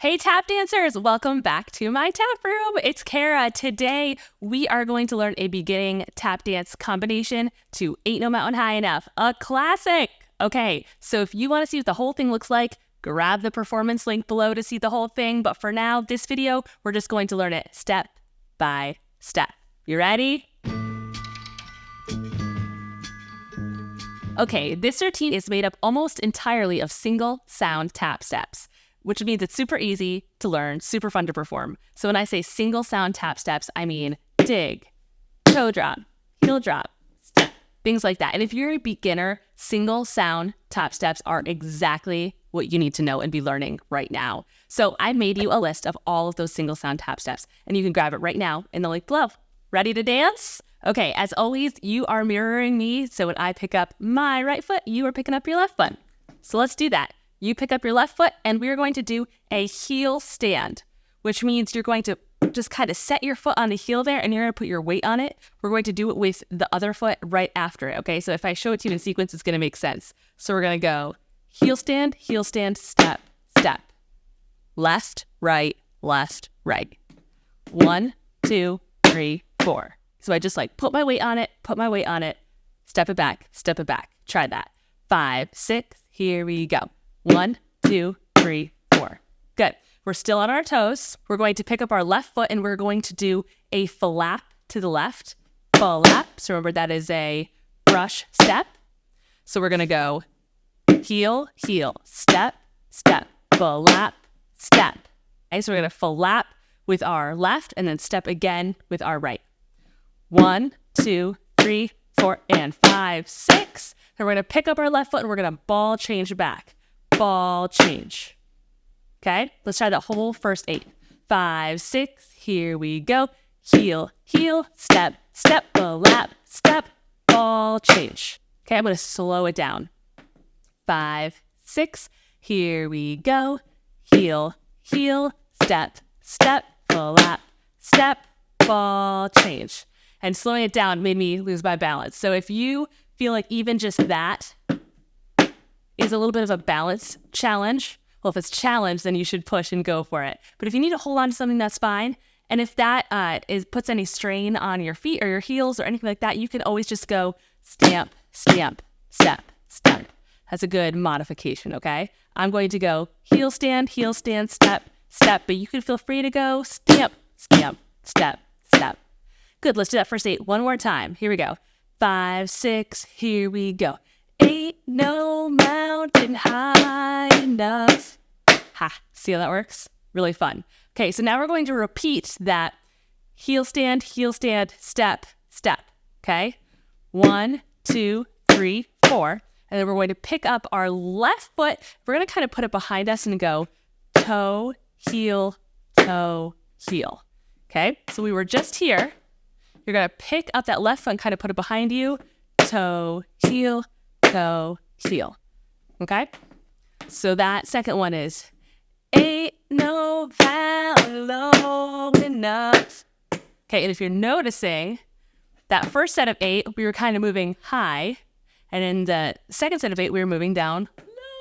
Hey tap dancers, welcome back to my tap room. It's Kara. Today we are going to learn a beginning tap dance combination to Ain't No Mountain High Enough, a classic. Okay, so if you want to see what the whole thing looks like, grab the performance link below to see the whole thing. But for now, this video, we're just going to learn it step by step. You ready? Okay, this routine is made up almost entirely of single sound tap steps, which means it's super easy to learn, super fun to perform. So when I say single sound tap steps, I mean dig, toe drop, heel drop, step, things like that. And if you're a beginner, single sound tap steps are exactly what you need to know and be learning right now. So I made you a list of all of those single sound tap steps, and you can grab it right now in the link below. Ready to dance? Okay, as always, you are mirroring me. So when I pick up my right foot, you are picking up your left foot. So let's do that. You pick up your left foot and we're going to do a heel stand, which means you're going to just kind of set your foot on the heel there and you're going to put your weight on it. We're going to do it with the other foot right after it, okay? So if I show it to you in sequence, it's going to make sense. So we're going to go heel stand, step, step. Left, right. 1, 2, 3, 4. So I just put my weight on it, step it back. Try that. 5, 6, here we go. 1, 2, 3, 4. Good. We're still on our toes. We're going to pick up our left foot and we're going to do a flap to the left. Flap. So remember that is a brush step. So we're going to go heel, step, flap, step. Okay, so we're going to flap with our left and then step again with our right. 1, 2, 3, 4, and 5, 6. Then we're going to pick up our left foot and we're going to ball change back. Ball change. Okay, let's try that whole first 8. 5, 6, here we go. Heel, step, flap, step, ball change. Okay, I'm going to slow it down. 5, 6, here we go. Heel, step, flap, step, ball change. And slowing it down made me lose my balance. So if you feel like even just that is a little bit of a balance challenge, well, if it's challenge, then you should push and go for it. But if you need to hold on to something, that's fine. And if that puts any strain on your feet or your heels or anything like that, you can always just go stamp, step. That's a good modification, okay? I'm going to go heel stand, step, but you can feel free to go stamp, step. Good, let's do that first 8 one more time. Here we go. 5, 6, here we go. Ain't no mountain high enough. Ha, see how that works? Really fun. Okay, so now we're going to repeat that heel stand, step. Okay? 1, 2, 3, 4. And then we're going to pick up our left foot. We're going to kind of put it behind us and go toe, heel. Okay? So we were just here. You're going to pick up that left foot and kind of put it behind you. Toe, heel. Okay? So that second one is ain't no valley low enough. Okay, and if you're noticing, that first set of 8, we were kind of moving high. And in the second set of 8, we were moving down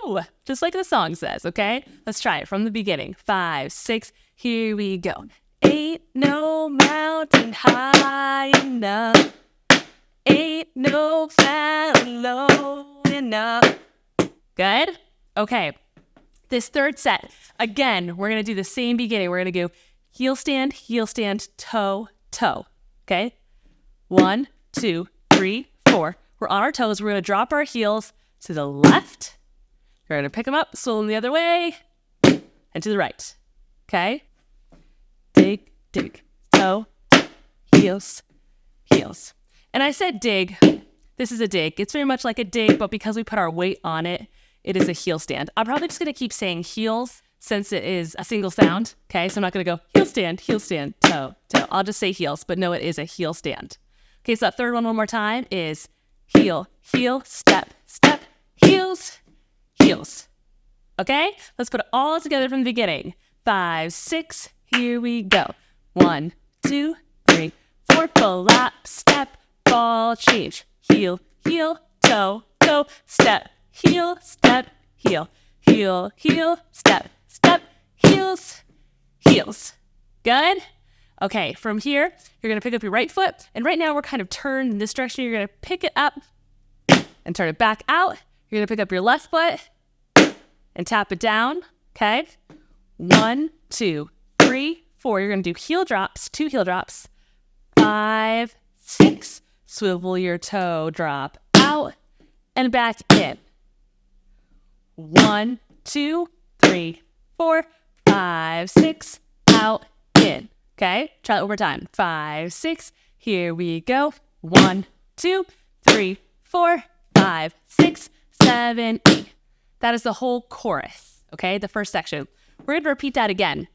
low, just like the song says, okay? Let's try it from the beginning. 5, 6, here we go. Ain't no mountain high enough. Ain't no valley low enough. Good? Okay. This third set, again, we're going to do the same beginning. We're going to go heel stand, toe. Okay? 1, 2, 3, 4. We're on our toes. We're going to drop our heels to the left. We're going to pick them up, swirl them the other way, and to the right. Okay? Dig, toe, heels. And I said dig. This is a dig. It's very much like a dig, but because we put our weight on it, it is a heel stand. I'm probably just going to keep saying heels since it is a single sound. Okay, so I'm not going to go heel stand, toe. I'll just say heels, but no, it is a heel stand. Okay, so that third one more time is heel, step, heels. Okay, let's put it all together from the beginning. 5, 6, here we go. 1, 2, 3, 4, flap, step, ball change. Heel, toe, step, heel, step, heel, step, heels, heels. Good? Okay, from here, you're going to pick up your right foot. And right now, we're kind of turned in this direction. You're going to pick it up and turn it back out. You're going to pick up your left foot and tap it down. Okay? 1, 2, 3, 4. You're going to do heel drops, 2 heel drops. 5, 6. Swivel your toe, drop out and back in. 1, 2, 3, 4, 5, 6. Out, in. Okay? Try that one more time. 5, 6. Here we go. 1, 2, 3, 4, 5, 6, 7, 8. That is the whole chorus. Okay? The first section. We're going to repeat that again.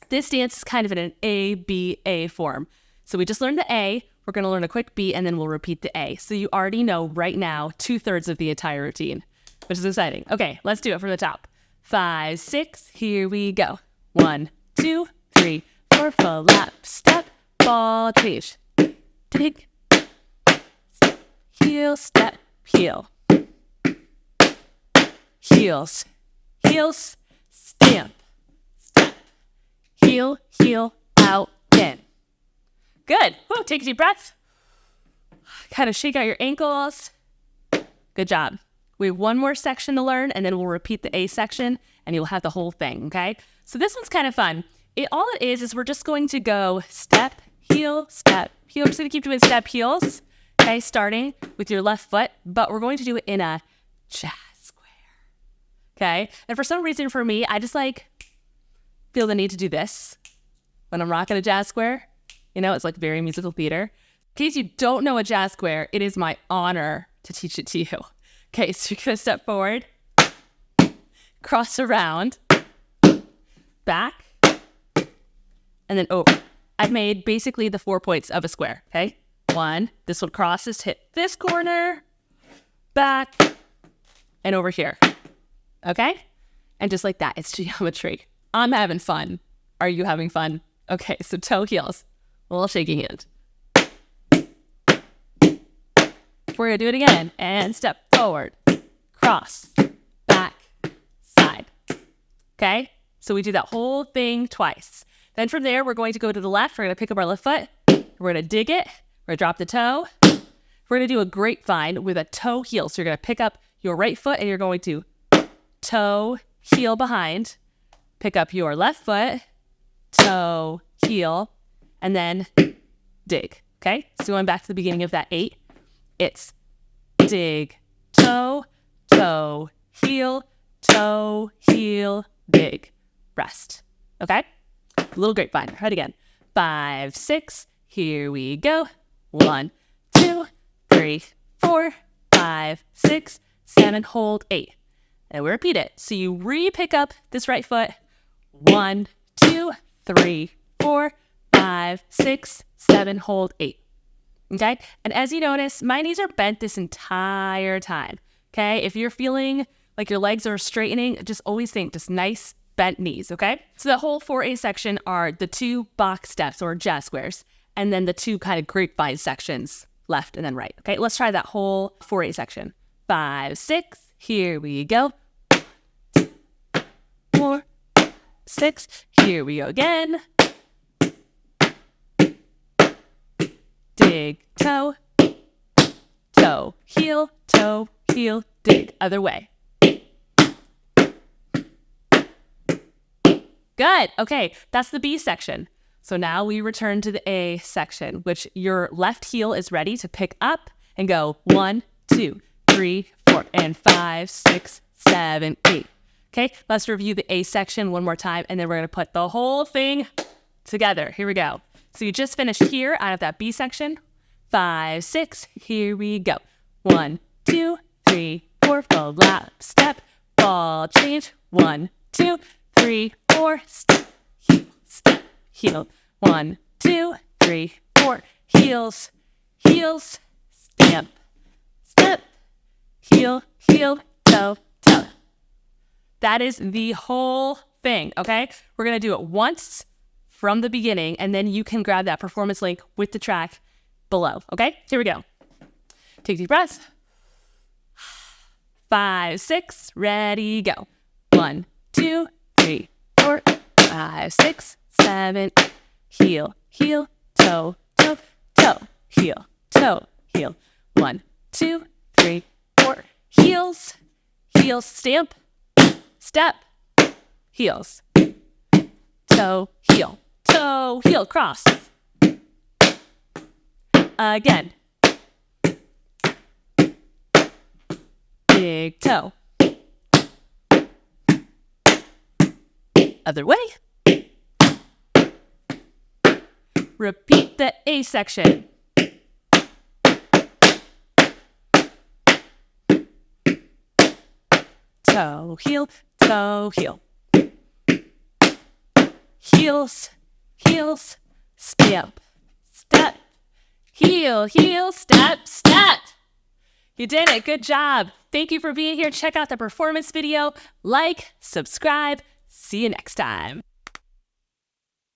This dance is kind of in an A, B, A form. So we just learned the A. We're going to learn a quick B, and then we'll repeat the A. So you already know right now 2/3 of the entire routine, which is exciting. Okay, let's do it from the top. 5, 6. Here we go. 1, 2, 3, 4. Full lap, step, ball, change. Dig, heel, step, heel. Heels, heels, stamp, step. Heel, heel, out, in. Good. Woo, take a deep breath. Kind of shake out your ankles. Good job. We have one more section to learn, and then we'll repeat the A section, and you'll have the whole thing, okay? So this one's kind of fun. All it is we're just going to go step, heel, step, heel. We're just going to keep doing step, heels, okay, starting with your left foot, but we're going to do it in a jazz square, okay? And for some reason, for me, I just feel the need to do this when I'm rocking a jazz square. You know, it's like very musical theater. In case you don't know a jazz square, it is my honor to teach it to you. Okay, so you're going to step forward, cross around, back, and then over. I've made basically the 4 points of a square, okay? 1, this one crosses, hit this corner, back, and over here, okay? And just like that, it's geometry. I'm having fun. Are you having fun? Okay, so toe heels. A little shaky hand. We're going to do it again. And step forward, cross, back, side. Okay? So we do that whole thing twice. Then from there, we're going to go to the left. We're going to pick up our left foot. We're going to dig it. We're going to drop the toe. We're going to do a grapevine with a toe heel. So you're going to pick up your right foot and you're going to toe, heel behind. Pick up your left foot, toe, heel, and then dig. Okay? So going back to the beginning of that 8, it's dig, toe, toe, heel, dig, rest. Okay? Little grapevine. Try it again. 5, 6. Here we go. 1, 2, 3, 4, 5, 6, 7. Hold 8. And we repeat it. So you re-pick up this right foot. 1, 2, 3, 4, 5, 6, 7. Hold 8. Okay? And as you notice, my knees are bent this entire time. Okay? If you're feeling like your legs are straightening, just always think just nice bent knees. Okay? So the whole 4A section are the 2 box steps or jazz squares, and then the 2 kind of grapevine sections, left and then right. Okay? Let's try that whole 4A section. 5, 6. Here we go. 4, 6. Here we go again. Dig, toe, toe, heel, dig. Other way. Good. Okay, that's the B section. So now we return to the A section, which your left heel is ready to pick up and go 1, 2, 3, 4, and 5, 6, 7, 8. Okay, let's review the A section one more time, and then we're going to put the whole thing together. Here we go. So you just finished here out of that B section. 5, 6, here we go. 1, 2, 3, 4, full lap, step, ball, change. 1, 2, 3, 4, step, heel. 1, 2, 3, 4, heels, stamp, step, heel, toe, toe. That is the whole thing, okay? We're going to do it once from the beginning, and then you can grab that performance link with the track below, okay? Here we go. Take deep breaths. 5, 6, ready, go. 1, 2, 3, 4, 5, 6, 7, heel, heel, toe, toe, toe, heel, toe, heel. 1, 2, 3, 4. Heels, heels, stamp, step, heels, toe, heel, cross. Again. Big toe. Other way. Repeat the A section. Toe, heel, heels, heels, stamp, step, heel, heel, step, step. You did it. Good job. Thank you for being here. Check out the performance video. Like, subscribe. See you next time.